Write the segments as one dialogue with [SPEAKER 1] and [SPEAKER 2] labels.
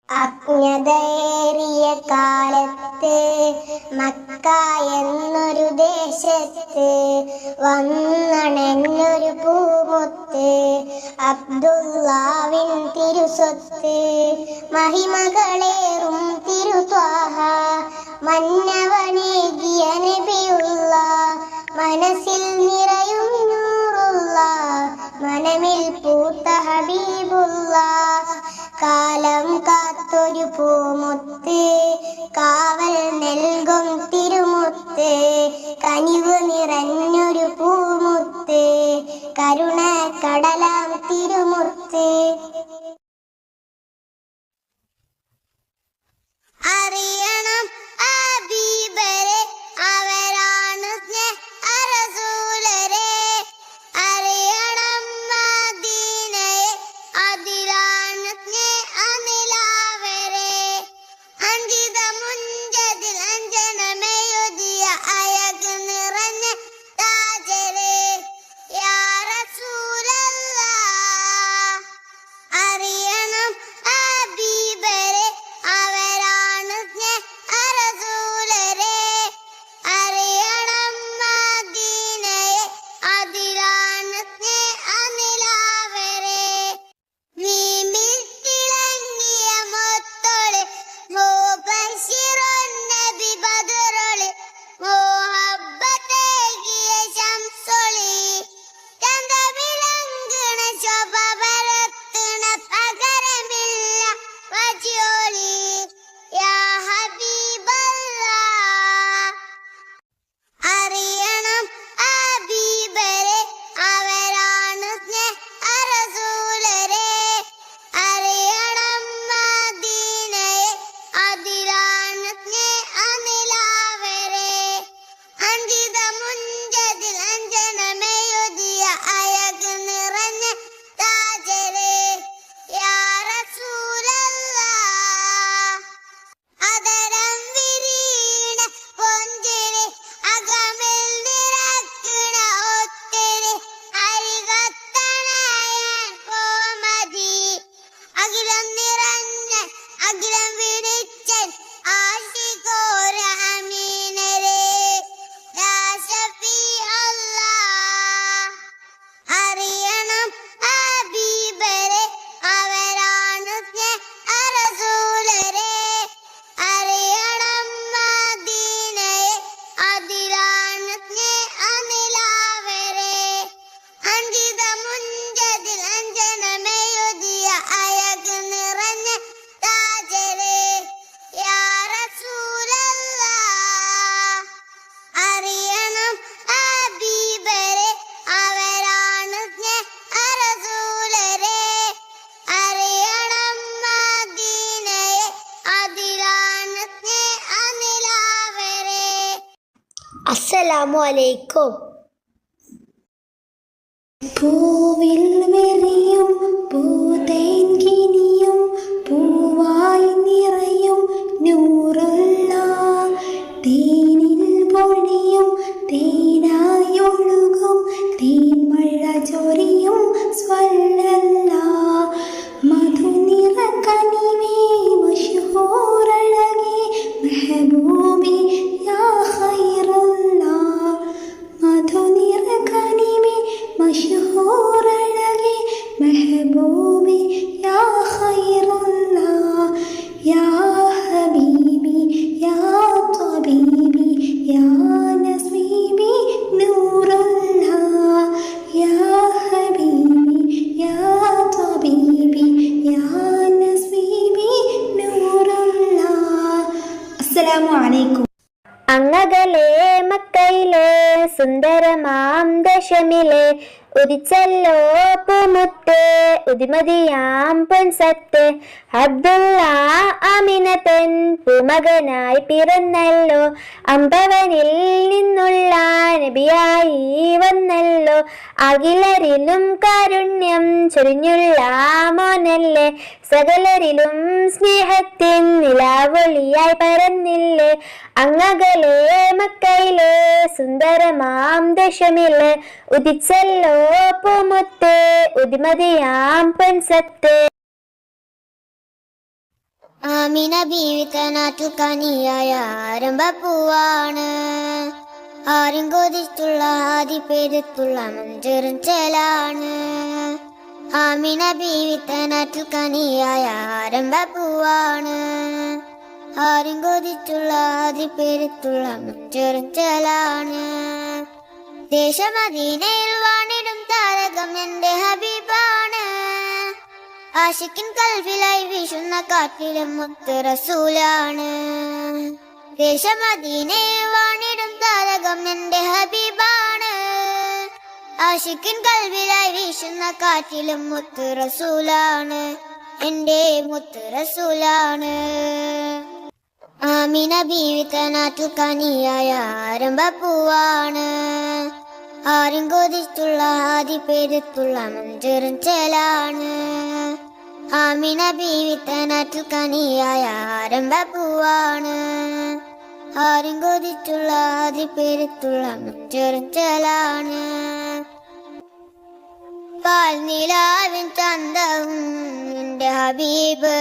[SPEAKER 1] അജ്ഞതയേറിയ കാലത്ത് മക്ക എന്നൊരു ദേശത്ത് വന്നണഞ്ഞൊരു പൂമുത്ത് അബ്ദുല്ലാവിൻ തിരുസ്വത്ത് മഹിമകളേറും തിരുത്വാഹ മന്നവനേകിയ നബിയുള്ള മനസ്സിൽ നിറയും നൂറുള്ള മനമിൽ പൂത്ത ഹബീബുള്ള കാലം കാത്തൊരു പൂമുത്ത് കാവൽ നൽകും തിരുമുത്ത് കനിവ് നിറഞ്ഞൊരു പൂമുത്ത് കരുണ കടലാം തിരുമുത്ത്. അറിയണം ഹബീബരെ അവരാണ് സ്നേഹറസൂലരെ, അറിയണം മദീനയെ അതിലാണ് സ്നേഹനിലാവരെ, അഞ്ചിത മുഞ്ചതിൽ അഞ്ജനമെഴുതിയ അഴക് നിറഞ്ഞ താജരെ യാ റസൂലല്ലാഹ്. അറിയണം ഹബീബരെ അവരാണ് സ്നേഹറസൂലരെ, അറിയണം മദീനയെ അതിലാണ് സ്നേഹനിലാവരെ, വീമ്പിൽ തിളങ്ങിയ മുത്തോള് മുബശ്ശിറുൻ നബി ബദറുള് മുഹബ്ബത്തേകിയ ശംസുളി ചന്തവിളങ്ങണ ശോഭ പരത്തണ പകരമില്ല വജ്ജോളി യാ ഹബീബല്ലാഹ്. അറിയണം ഹബീബരെ അവരാണ് സ്നേഹറസൂലരെ, അറിയണം മദീനയെ അതിലാണ് സ്നേഹനിലാവരെ, അഞ്ചിത മുഞ്ചതിൽ അഞ്ജനമെഴുതിയ അഴക് നിറഞ്ഞ താജരെ യാ റസൂലല്ലാഹ്. അതരം വിരീണ പൊഞ്ചിരി അകമിൽ നിറക്കണ ഒത്തിരി അരികത്തണയാൻ കോമതി അഖിലം നിറഞ്ഞ അഖിലം വിളിച്ചൻ ആശികോര അമീനരെ യാ ശഫീ അല്ലാഹ്. അറിയണം ഹബീബരെ അവരാണ് സ്നേഹറസൂലരെ, അറിയണം മദീനയെ അതിലാണ് സ്നേഹനിലാവരെ, അഞ്ചിത മുഞ്ചതിൽ അഞ്ജനമെഴുതിയ അഴക് നിറഞ്ഞ താജരെ യാ റസൂലല്ലാഹ്. അറിയണം ഹബീബരെ അവരാണ് സ്നേഹറസൂലരെ, അറിയണം മദീനയെ അതിലാണ് സ്നേഹനിലാവരെ. അസ്സലാമു അലൈക്കും.
[SPEAKER 2] പൂവിൽ വിരിയും പൂതേൻകിനിയും പൂവായി നിറയും നൂറുള്ള തേനിൽ പൊഴിയും തേനായൊഴുകും തേൻമഴ ചൊരിയും സ്വല്ലല്ല മധുനിറ കനിവേ മഷ്ഹൂറഴകേ മെഹബൂബി യാ ഖൈറുള്ള മധുനിറ കനിവേ മഷ്ഹൂറഴകേ മെഹബൂബി യാ ഖൈറുള്ള യാ ഹബീബി യാ തബീബി യാ നസീബി നൂറുള്ള യാ ഹബീബി യാ തബീബി യാ നസീബി നൂറുള്ള. അസ്സലാമു അലൈക്കും.
[SPEAKER 1] അങ്ങകലെ മക്കയിലെ സുന്ദരമാം ദശമിലെ ഉദിച്ചല്ലോ പൂമുത്ത് ഉദിമതിയാം പൊൻസത്ത് അബ്ദുള്ള അമിനത്തൻ പൂമകനായി പിറന്നല്ലോ അമ്പവനിൽ നിന്നുള്ള നബിയായി വന്നല്ലോ അഖിലരിലും കാരുണ്യം ചൊരിഞ്ഞുള്ള മോനല്ലേ സകലരിലും സ്നേഹത്തിൻ നിലാവൊളിയായി പരന്നില്ലേ അങ്ങകലെ മക്കയിലെ സുന്ദരമാം ദശമിലെ ഉദിച്ചല്ലോ പൂമുത്ത് ഉദിമതിയാം പൊൻസത്ത്. ആമിന ബീവി തനാറ്റു കനിയായ ആരംഭപ്പൂവാണ്. ആരും കൊതിച്ചുള്ള ആദി പെരുത്തുള്ള മഞ്ചെറും ചേലാണ്. ആമിന ബീവി തനാറ്റു കനിയായ ആരംഭപ്പൂവാണ്. ആരും കൊതിച്ചുള്ള ആദി പെരുത്തുള്ള മഞ്ചെറും ചേലാണ്. ദേശമദീനയിൽ വാണിടും താരകം എന്റെ ഹബീബാണ്. ആശിക്കിൻ കൽവിലായി വീശുന്ന കാറ്റിലും മുത്ത് റസൂലാണ്. ദേശമദീനയിൽ വാണിടും താരകം എന്റെ ഹബീബാണ്. ആശിക്കിൻ കൽവിലായി വീശുന്ന കാറ്റിലും മുത്ത് റസൂലാണ്. എന്റെ മുത്ത് റസൂലാണ്. ആമിന ബീവി തനാറ്റു കനിയായ ആരംഭപ്പൂവാണ്. ആരും കൊതിച്ചുള്ള ആദി പെരുത്തുള്ള മഞ്ചെറും ചേലാണ്. ആമിന ബീവി തനാറ്റു കനിയായ ആരംഭപ്പൂവാണ്. ആരും കൊതിച്ചുള്ള ആദി പെരുത്തുള്ള മഞ്ചെറും ചേലാണ്. പാൽനിലാവിൻ ചന്തവും എന്റെ ഹബീബ്.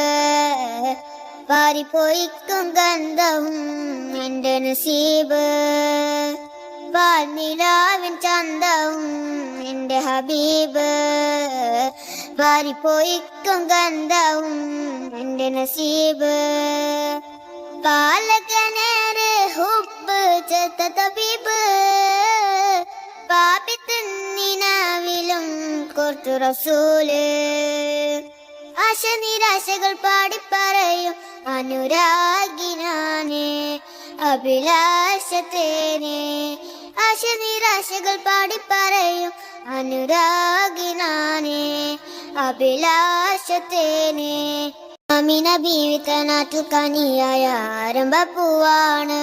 [SPEAKER 1] പാരിപ്പോയിക്കും ഗന്ധവും എന്റെ നസീബ്. പാൽനിലാവിൻ ചന്തവും എന്റെ ഹബീബ്. പാരിപ്പോയിക്കും ഗന്ധവും എന്റെ നസീബ്. പാലകനേറെ ഹുബ് ചേർത്ത തബീബ്. പാപി തിന്നിനാവിലും കോർത്തു റസൂല്. ആശ നിരാശകൾ പാടിപ്പറയും അനുരാഗിനാനെ അഭിലാഷത്തേനെ. ആശ നിരാശകൾ പാടിപ്പറയും അനുരാഗിനാനെ അഭിലാഷത്തേനെ. ആമിന ബീവി തനാറ്റു കനിയായ ആരംഭപ്പൂവാണ്.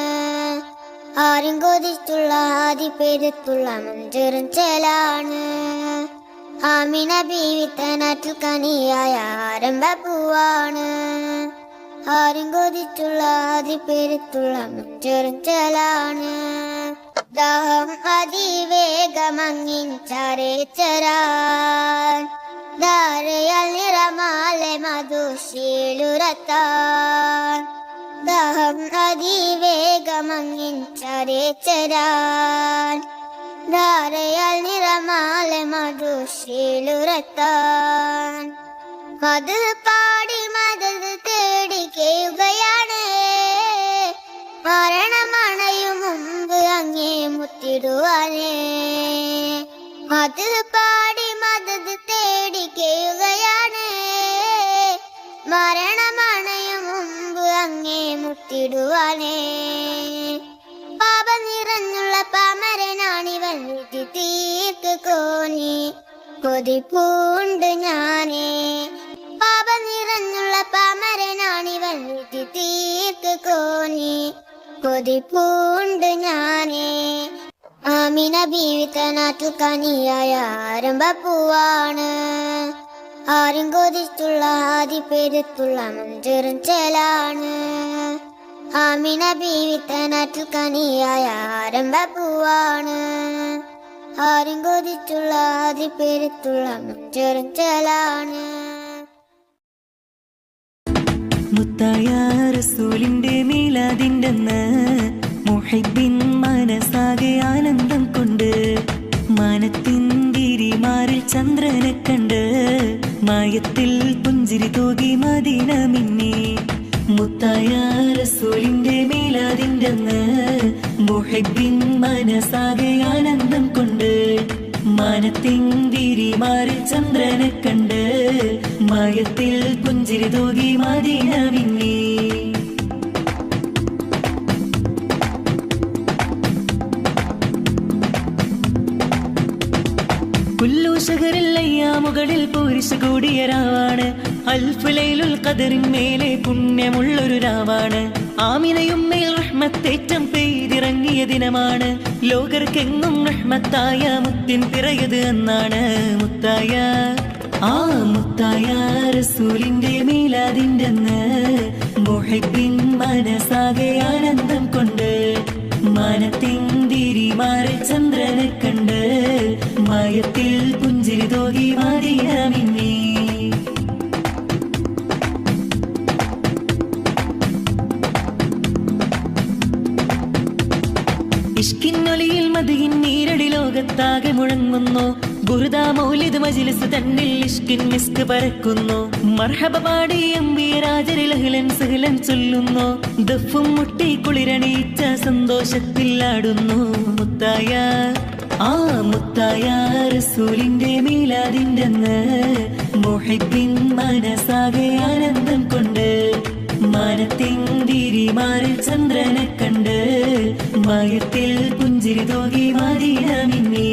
[SPEAKER 1] ആരും കൊതിച്ചുള്ള ആദി പെരുത്തുള്ള മഞ്ചെറും ചേലാണ്. ആമിന ബീവി തനാറ്റു കനിയായ ആരംഭപ്പൂവാണ്. ആരും കൊതിച്ചുള്ള ആദി പെരുത്തുള്ള മഞ്ചെറും ചേലാണ്. ദാഹം അതിവേഗമങ്ങിഞ്ചരേച്ചരാൻ. ധാരയാൽ നിറമാലെ മധുശീലുരത്താൻ. ദാഹം അതിവേഗമങ്ങിഞ്ചരേച്ചരാൻ. ധാരയാൽ നിറമാലെ മധുശീലുരത്താൻ. മധു പാടി മദത് തേടി കേയുകയാണ്. മരണമണയും മുമ്പ് അങ്ങേ മുത്തിടുവാനേ. മധു പാടി മദത് തേടി കേയുകയാണ്. മരണമണയും മുമ്പ് അങ്ങേ മുത്തിടുവാനേ. പാപ നിറഞ്ഞുള്ള പാമരനാണിവൻ വിധി തീർക്ക് കോനി കൊതിപ്പൂണ്ട് ഞാനേ. പാപ നിറഞ്ഞുള്ള പാമരനാണിവൻ വിധി തീർക്ക് കോനി കൊതിപ്പൂണ്ട് ഞാനേ. ആമിന ബീവി തനാറ്റു കനിയായ ആരംഭപ്പൂവാണ്. ആരും കൊതിച്ചുള്ള ആദി പെരുത്തുള്ള മഞ്ചെറും ചേലാണ്. ആമിന ബീവി തനാറ്റു കനിയായ ആരംഭപ്പൂവാണ്. ആരും കൊതിച്ചുള്ള ആദി പെരുത്തുള്ള മഞ്ചെറും ചേലാണ്.
[SPEAKER 3] മുത്തായ റസൂലിന്റെ മീലാദിന്റെന്ന് മുഹിബ്ബിൻ മനസ്സാകെ ആനന്ദം കൊണ്ട്. മാനത്തിൻ ഗിരിമാറിൽ ചന്ദ്രനെ കണ്ട് മായത്തിൽ പുഞ്ചിരി തൂകി മദീന മിന്നി. മുത്തായ റസൂലിന്റെ മീലാദിന്റെന്ന് മുഹിബ്ബിൻ മനസ്സാകെ ആനന്ദം കൊണ്ട്. മാനത്തിൻ ഗിരിമാറിൽ ചന്ദ്രനെ കണ്ട് മായത്തിൽ പുഞ്ചിരി തൂകി മദീന മിന്നി. ഷഹറിൽ പൂരിശ കൂടിയ രാവാണ്. അൽഫ് ലൈലുൽ ഖദറിൻ മേലെ പുണ്യമുള്ളൊരു രാവാണ്. ആമിനയും മേൽ റഹ്മത്തേറ്റം പെയ്തിറങ്ങിയ ദിനമാണ്. ലോകർക്കെങ്ങും റഹ്മത്തായ മുത്തിൻ പിറയത് എന്നാണ്. മുത്തായ മുത്തായ റസൂലിന്റെ മീലാദിന്റെന്ന് മുഹിബ്ബിൻ മനസ്സാകെ ആനന്ദം കൊണ്ട്. മാനത്തിന്തിരി മാറി ചന്ദ്രനെ കണ്ട് മായത്തിൽ പുഞ്ചിരി തോകി മദീന മിന്നി. ലോകമൊട്ടാകെ മുഴങ്ങുന്നു. ബുർദ മൗലിദ് മജ്ലിസ് തന്നിൽ ഇഷ്കിൻ മിസ്ക് പരക്കുന്നു. മർഹബ പാടി അംബിയരാജരിൽ അഹ്ലൻ സഹ്ലൻ ചൊല്ലുന്നു. ദഫും മുട്ടി കുളിരണീച്ച സന്തോഷത്തിൽ ആടുന്നു. മുത്തായ മുത്തായ റസൂലിന്റെ മീലാദിന്റെ അന്ന് മുഹിബ്ബിൻ മനസ്സാകെ ആനന്ദം കൊണ്ട് മാനത്തിന്തിരിമാറിൽ ചന്ദ്രനെ കണ്ട് മയത്തിൽ പുഞ്ചിരി തൂകി മദീന മിന്നി.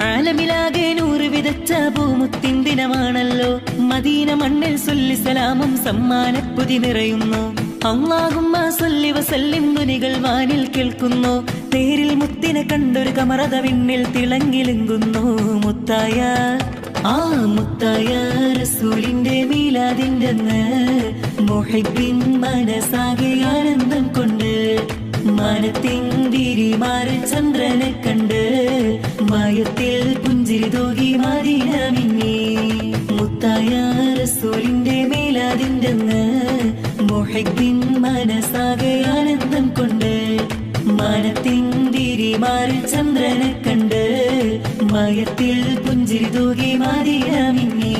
[SPEAKER 3] ആലമിലാകെ നൂറ് വിതച്ച പൂമുത്തിൻ ദിനമാണല്ലോ. മദീന മണ്ണിൽ സൊല്ലി സലാമും സമ്മാനപ്പുതി നിറയുന്നു. അല്ലാഹുമ്മ സല്ലി വസല്ലിം ധ്വനികൾ വാനിൽ കേൾക്കുന്നു. തേരിൽ മുത്തിനെ കണ്ടൊരു കമറത വിണ്ണിൽ തിളങ്ങിലുങ്ങുന്നു. മുത്തായ മുത്തായ റസൂലിന്റെ മീലാദിന്റെ അന്ന് മുഹിബ്ബിൻ മനസ്സാകെ ആനന്ദം കൊണ്ട് മാനത്തിന്തിരിമാറിൽ ചന്ദ്രനെ കണ്ട് മയത്തിൽ പുഞ്ചിരി തൂകി മദീന മിന്നി. മുത്തായ റസൂലിന്റെ മീലാദിന്റെ അന്ന് മുഹിബ്ബിൻ മനസ്സാകെ ആനന്ദം കൊണ്ട് മാനത്തിന്തിരിമാറിൽ ചന്ദ്രനെ കണ്ട് മയത്തിൽ പുഞ്ചിരി തൂകി മദീന മിന്നി.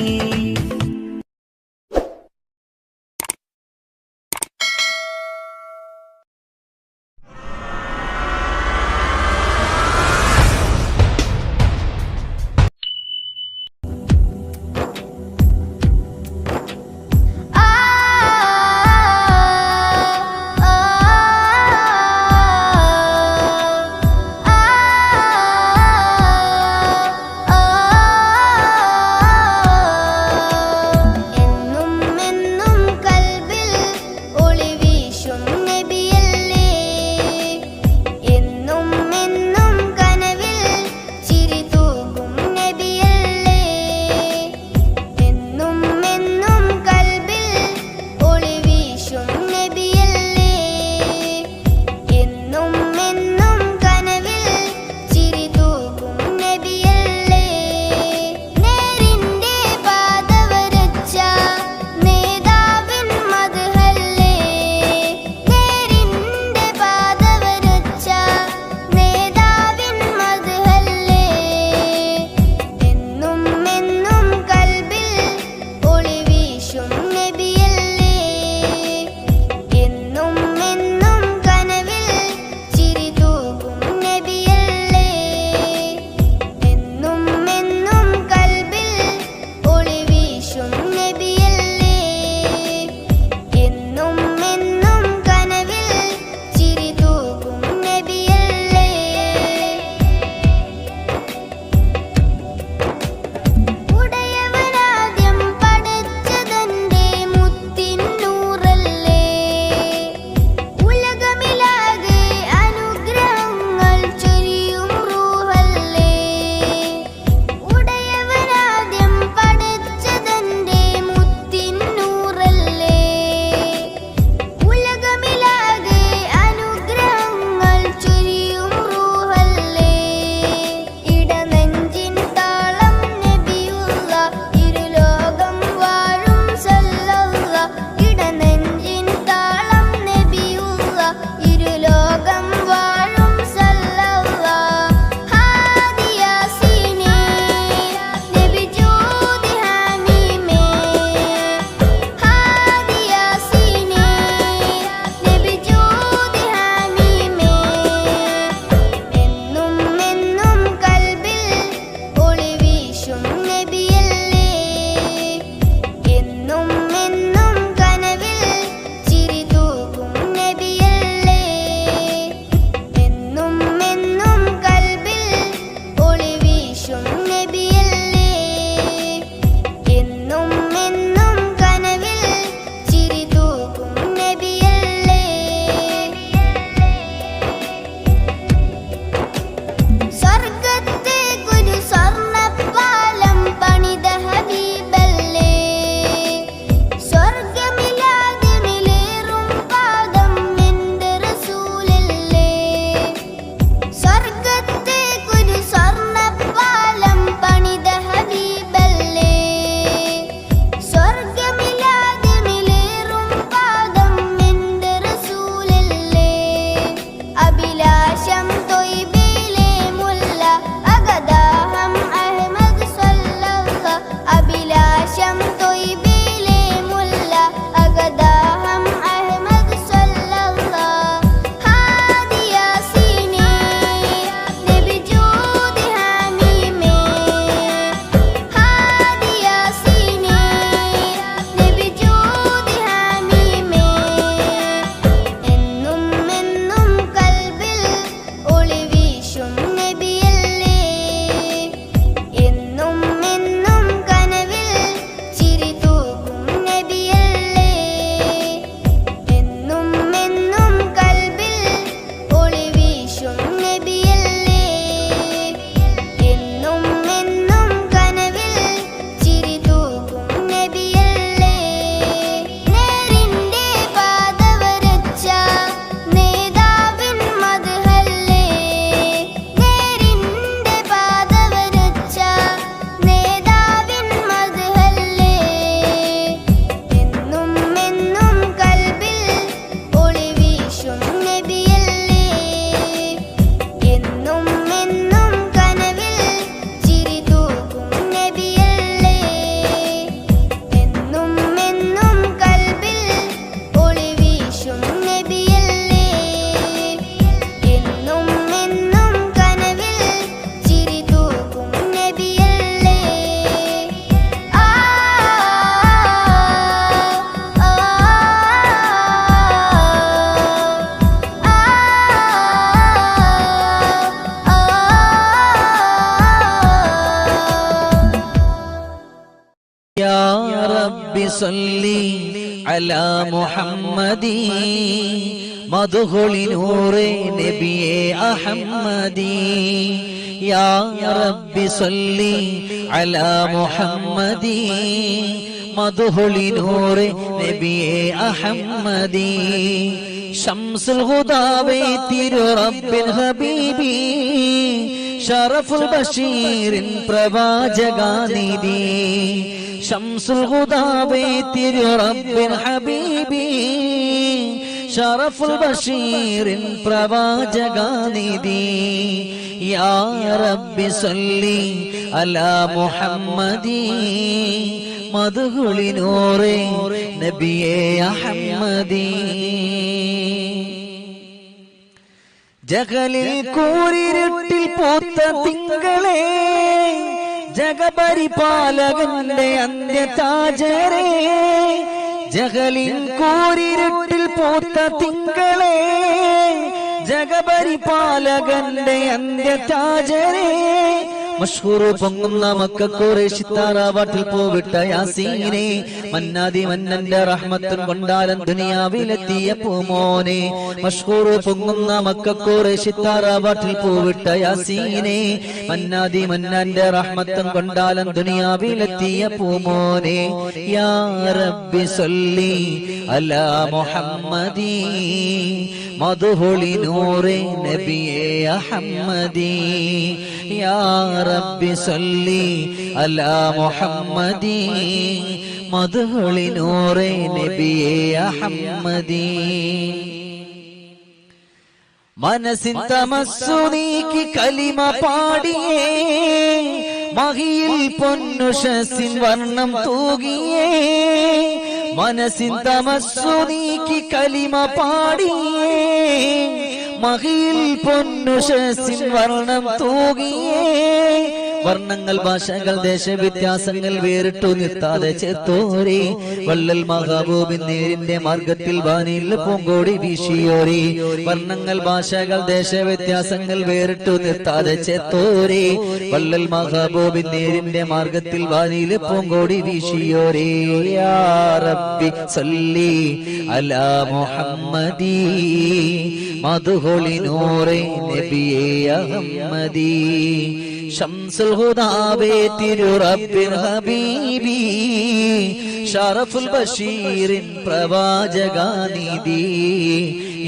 [SPEAKER 4] ربي صلي على محمدي مدخل نور نبي أحمدي يا ربي صلي على محمدي مدخل نور نبي أحمدي شمس الهدى بيتر رب حبيبي شرف البشير പ്രവാചകാനിധി ശംസുൽ ഹുദാ ബൈതിർ റബ്ബിൻ ഹബീബി ഷറഫുൽ ബഷീർ പ്രവാചകാനിധി യാ റബ്ബി സല്ലി അലാ മുഹമ്മദി മദ്ഹുലി നൂറേ നബിയേ അഹമ്മദി ജഗലിൽ കൂരിരുട്ടിൽ പൂത്ത തിങ്കളെ ജഗപരിപാലകന്റെ അന്ത്യതാജരേ ജഗലിൽ കൂരിരുട്ടിൽ പൂത്ത തിങ്കളെ ജഗപരിപാലകന്റെ അന്ത്യതാജരേ മഷ്ഹൂർ പൊങ്ങുന്ന മക്ക ഖുറൈശി താറാവാട്ടിൽ പോവിട്ട യാസീനെ മന്നാദി മന്നന്റെ റഹ്മത്തും കൊണ്ടാലൻ ദുനിയാവിലെത്തിയ പൂമോനെ മഷ്ഹൂർ പൊങ്ങുന്ന മക്ക ഖുറൈശി താറാവാട്ടിൽ പോവിട്ട യാസീനെ മന്നാദി മന്നന്റെ റഹ്മത്തും കൊണ്ടാലൻ ദുനിയാവിലെത്തിയ പൂമോനെ യാ റബ്ബി സല്ലി അലാ മുഹമ്മദി മദ്ഹുലി നൂറേ നബിയേ അഹമ്മദി യാ ربي صلي على محمدي مدخل نور نبي أحمدي മനസ്സിൻ തമസ്സു നീക്കി കലിമ പാടിയേ മഹിയിൽ പൊന്നുഷസിൻ വർണ്ണം തൂകിയേ മനസ്സിൻ തമസ്സു നീക്കി കലിമ പാടിയേ മഹിയിൽ പൊന്നുഷസിൻ വർണ്ണം തൂകിയേ വർണ്ണങ്ങൾ ഭാഷകൾ ദേശവ്യത്യാസങ്ങൾ വേറിട്ടു നിർത്താതെ ചേർത്തോരേ വള്ളൽ മഹബൂബിൻ നേരിന്റെ മാർഗത്തിൽ വാനിൽ പൂങ്കോടി വീശിയോരേ വർണ്ണങ്ങൾ ഭാഷകൾ ദേശവ്യത്യാസങ്ങൾ വേറിട്ടു നിർത്താതെ ചേർത്തോരേ വള്ളൽ മഹബൂബിൻ നേരിന്റെ മാർഗത്തിൽ വാനിൽ പൂങ്കോടി വീശിയോരേ യാ റബ്ബി സല്ലി അലാ മുഹമ്മദി മദ്ഹുലി നൂറേ നബിയേ അഹമ്മദി ശംസുൽ ഹുദാ ബൈതിർ റബ്ബിൻ ഹബീബി ഷറഫുൽ ബഷീർ പ്രവാചകാനിധി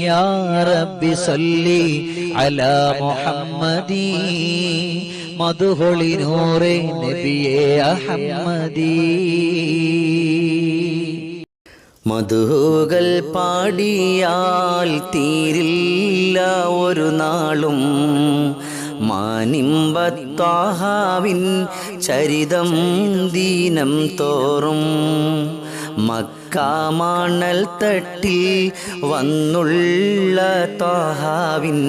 [SPEAKER 4] യാ റബ്ബി സല്ലി അലാ മുഹമ്മദി മദ്ഹുലി നൂറേ നബിയേ അഹമ്മദി
[SPEAKER 5] മധുകൾ പാടിയാൽ തീരില്ല ഒരു നാളും മാനിമ്പത്താഹാവിൻ ചരിതം ദീനം തോറും മക്കാമണൽ തട്ടിൽ വന്നുള്ള താഹാവിൻ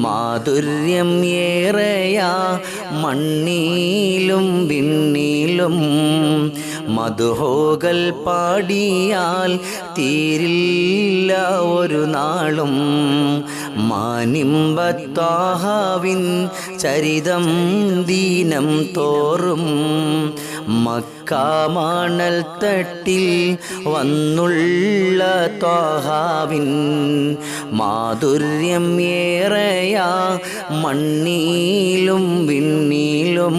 [SPEAKER 5] മാധുര്യം ഏറെയാ മണ്ണിലും വിണ്ണിലും മധുഹോകൾ പാടിയാൽ തീരില്ല ഒരു നാളും മാനിമ്പത്താഹാവിൻ ചരിതം ദീനം തോറും മക്കാമണൽ തട്ടിൽ വന്നുള്ള താഹാവിൻ മാധുര്യം ഏറെയാ മണ്ണിലും വിണ്ണിലും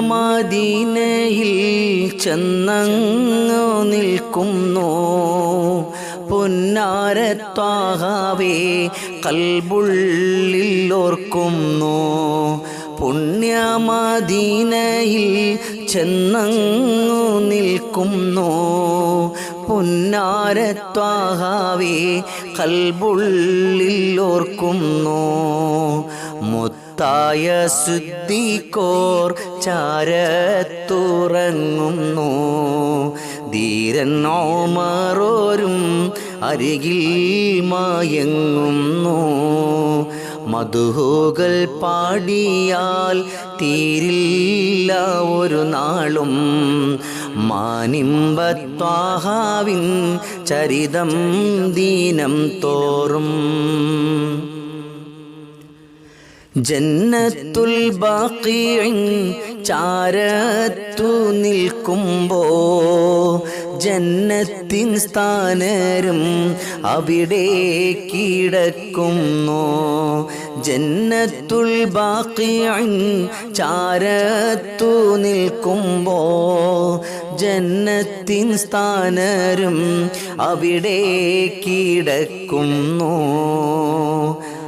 [SPEAKER 5] പുണ്യമദീനയിൽ ചെന്നങ്ങു നിൽക്കുന്നു പുന്നാരത്വാഹാവേ കൽബുള്ളിൽ ഓർക്കുന്നു പുണ്യമദീനയിൽ ചെന്നങ്ങു നിൽക്കുന്നു പുന്നാരത്വാഹാവേ കൽബുള്ളിൽ ഓർക്കുന്നു മുത്തായ സിദ്ദീഖോർ ചാരത്തുറങ്ങുന്നു ധീരൻ ഓമറോരും അരികിൽ മയങ്ങുന്നു മധുഹുകൾ പാടിയാൽ തീരില്ല ഒരു നാളും മാനിമ്പത്വാഹാവിൻ ചരിതം ദീനം തോറും ജന്നത്തുൽ ബാഖിഇൻ ചാരത്തു നിൽക്കുമ്പോ ജന്നത്തിൻ സ്ഥാനരും അവിടെ കിടക്കുന്നു. ജന്നത്തുൽ ബാഖിഇൻ ചാരത്തു നിൽക്കുമ്പോ ജന്നത്തിൻ സ്ഥാനരും അവിടെ കിടക്കുന്നു.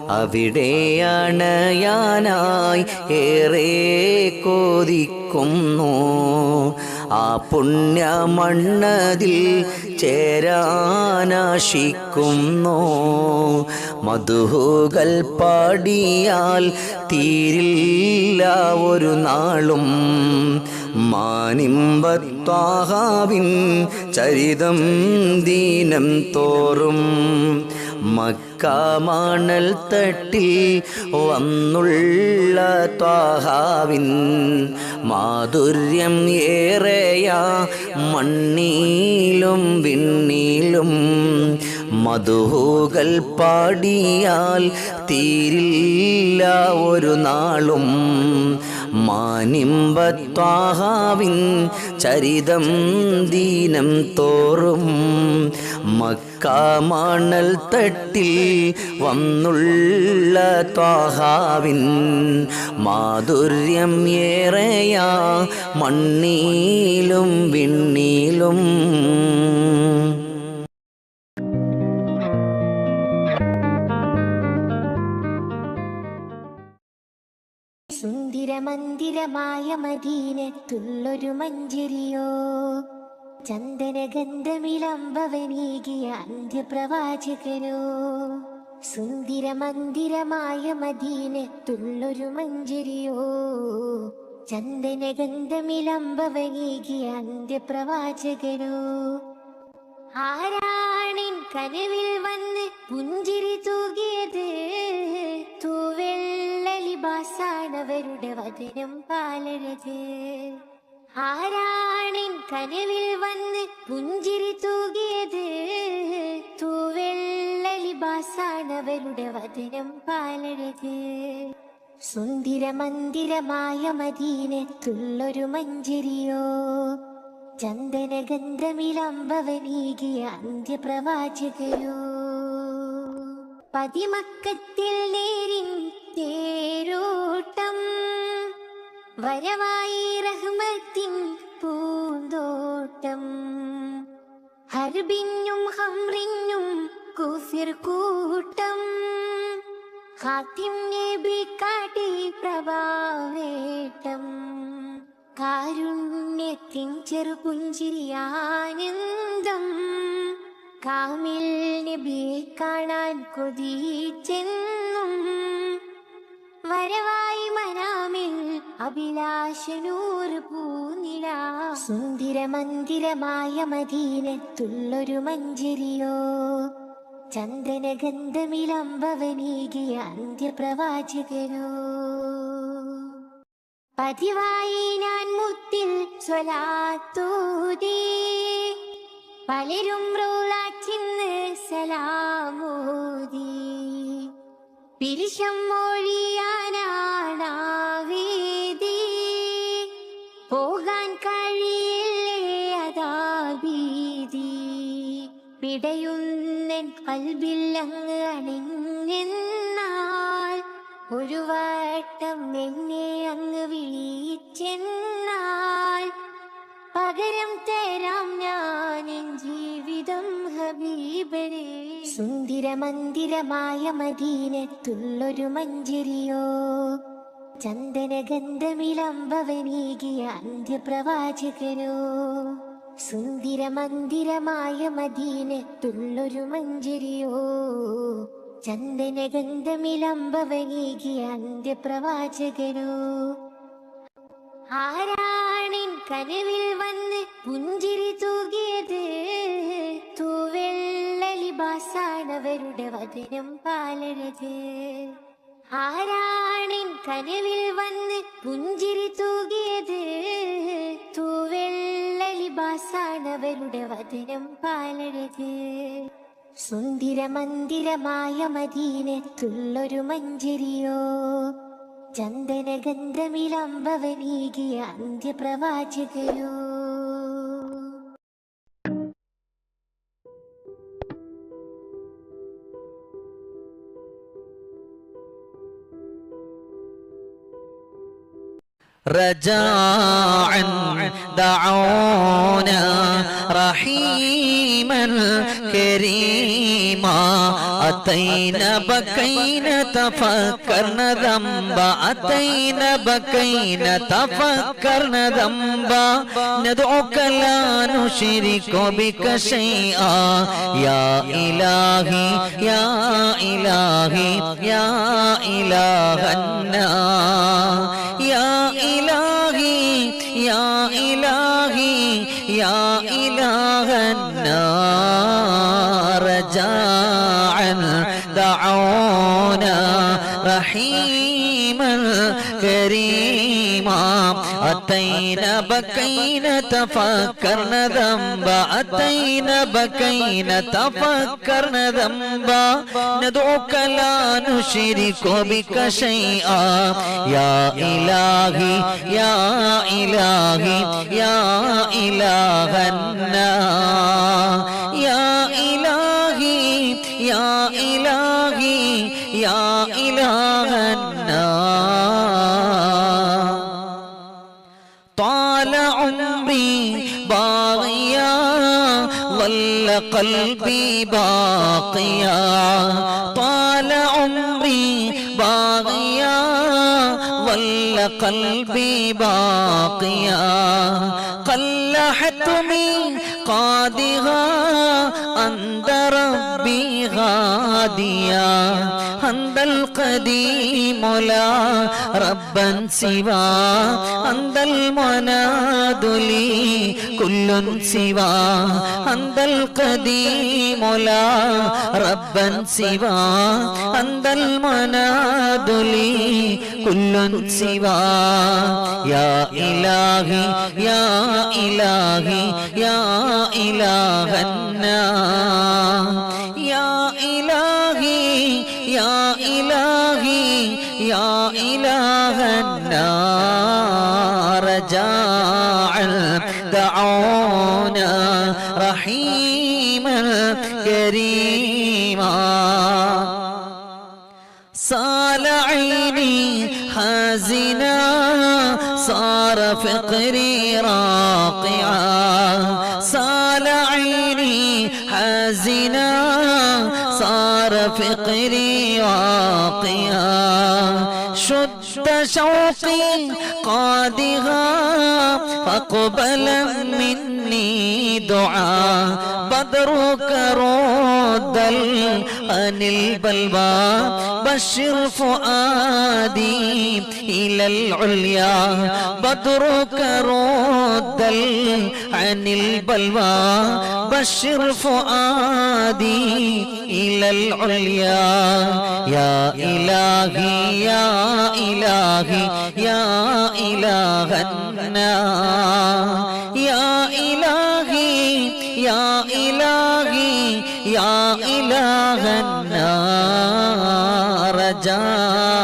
[SPEAKER 5] അവിടെ അണയാനായി ഏറെ കൊതിക്കുന്നു. ആ പുണ്യമണ്ണതിൽ ചേരാനാശിക്കുന്നു. മധുഹുകൾ പാടിയാൽ തീരില്ല ഒരു നാളും. മാനിമ്പത്വാഹാവിൻ ചരിതം ദീനം തോറും മക്കാമണൽ തട്ടിൽ വന്നുള്ള ത്വാഹാവിൻ മാധുര്യം ഏറെയാ മണ്ണിലും വിണ്ണിലും. മധുഹുകൾ പാടിയാൽ തീരില്ല ഒരു നാളും. മാനിമ്പത്വാഹാവിൻ ചരിതം ദീനം തോറും മക്കാമണൽ തട്ടിൽ വന്നുള്ള ത്വാഹാവിൻ മാധുര്യം ഏറെയാ മണ്ണിലും വിണ്ണിലും.
[SPEAKER 1] സുന്ദരമന്ദിരമായ മദീനത്തുള്ളൊരു മഞ്ചരിയോ ചന്ദനഗന്ധമിളമ്പവനീകിയ അന്ത്യപ്രവാചകനോ. സുന്ദരമന്ദിരമായ മദീനത്തുള്ളൊരു മഞ്ചരിയോ ചന്ദനഗന്ധമിളമ്പവനീകിയ അന്ത്യപ്രവാചകനോ. ആരാണിൻ കനവിൽ വന്ന് പുഞ്ചിരി തൂകിയത്? തൂവെള്ളലിബാസാണവരുടെ വദനം പാലഴക്. ആരാണിൻ കനവിൽ വന്ന് പുഞ്ചിരി തൂകിയത്? തൂവെള്ളലിബാസാണവരുടെ വദനം പാലഴക്. സുന്ദരമന്ദിരമായ മദീനത്തുള്ളൊരു മഞ്ചരിയോ ചന്ദനഗന്ധമിളമ്പവനീകിയ അന്ത്യപ്രവാചകയോ. പതിമക്കത്തിൽ നേരിൻ തേരോട്ടം വരവായി റഹ്മത്തിൻ പൂന്തോട്ടം. ഹർബിനും ഹംറിനും കുഫിർ കൂട്ടം ഹാത്തിം നബി കാട്ടി പ്രഭാവേട്ടം. കാരുണ്യത്തിൻ ചെറുപുഞ്ചിരിയാനന്ദം കാമിൽ നബിയെ കാണാൻ കൊതിച്ചെന്നും വരവായി മനാമിൽ അഭിലാഷനൂർ പൂനില. സുന്ദരമന്ദിരമായ മദീനത്തുള്ളൊരു മഞ്ചരിയോ ചന്ദനഗന്ധമിളമ്പവനീകിയ അന്ത്യപ്രവാചകനോ. പതിവായി ഞാൻ മുത്തിൽ സ്വലാത്തോതി പലരും റോളാച്ചിന്ന് സലാമോദി. പിരിശം മൊഴിയാനാണാവേദി പോകാൻ കഴിയില്ലേ അതാ ഭീതി. പിടയുന്നൻ കൽബിൽ അങ്ങ് അണിഞ്ഞെന്നാൽ ഒരു വട്ടം എന്നെ അങ്ങ് വിളിച്ചെന്നാൽ പകരം തരാം ഞാൻ ജീവിതം ഹബീബരേ. സുന്ദരമന്ദിരമായ മദീനത്തുള്ളൊരു മഞ്ചരിയോ ചന്ദനഗന്ധമിളമ്പവനീകിയ അന്ത്യപ്രവാചകനോ. സുന്ദരമന്ദിരമായ മദീനത്തുള്ളൊരു മഞ്ചരിയോ ചന്ദനഗന്ധമിളമ്പവനീകിയ അന്ത്യപ്രവാചകനോ. ആരാണിൻ കനവിൽ വന്ന് പുഞ്ചിരി തൂകിയത്? തൂവെള്ളലിബാസാണവരുടെ വദനം പാലഴക്. ആരാണിൻ കനവിൽ വന്ന് പുഞ്ചിരി തൂകിയത്? തൂവെള്ളലിബാസാണവരുടെ വദനം പാലഴക്. സുന്ദരമന്ദിരമായ മദീനത്തുള്ളൊരു മഞ്ചരിയോ ചന്ദനഗന്ധമിലമ്പവനീകിയ അന്ത്യപ്രവാചകരോ.
[SPEAKER 4] رجاء دعونا رحيما كريما أتينا بكينا تفكرنا ذنبا أتينا بكينا تفكرنا ذنبا ندعوك لا نشرك بك شيئا يا إلهي يا إلهي يا إلهنا يا إلهي يا إلهي يا إلهنا رجاء دعونا رحيما كريما أتينا بكينا تفكرنا ذنبا أتينا بكينا تفكرنا ذنبا ندعوك لا نشرك بك شيئا يا إلهي يا إلهي يا إلهنا يا إلهي يا إلهي يا إلهنا طال عمري باغيا ظل قلبي باقيا طال عمري باغيا ظل قلبي باقيا قل حتمي قادها عند ربي غاديا أنت القديم لا ربا سوى أنت المناد لي كل سوى أنت القديم لا ربا سوى أنت المناد لي كل سوى يا إلهي يا إلهي يا إلهنا يا إلهي يا إلهي يا إلهنا رجاء دعونا رحيما كريما سال عيني حزنا صار فقري راقعا سال عيني حزنا صار فقري واقعا شد شوقي قادها فاقبل مني دعاء بدرك رد عن البلوى بشر فؤادي إلى العليا بدرك رد عن البلوى بشر فؤادي إلى العليا يا إلهي يا إلهي يا إلهنا يا إلهي يا إلهي يا إلهنا رجاء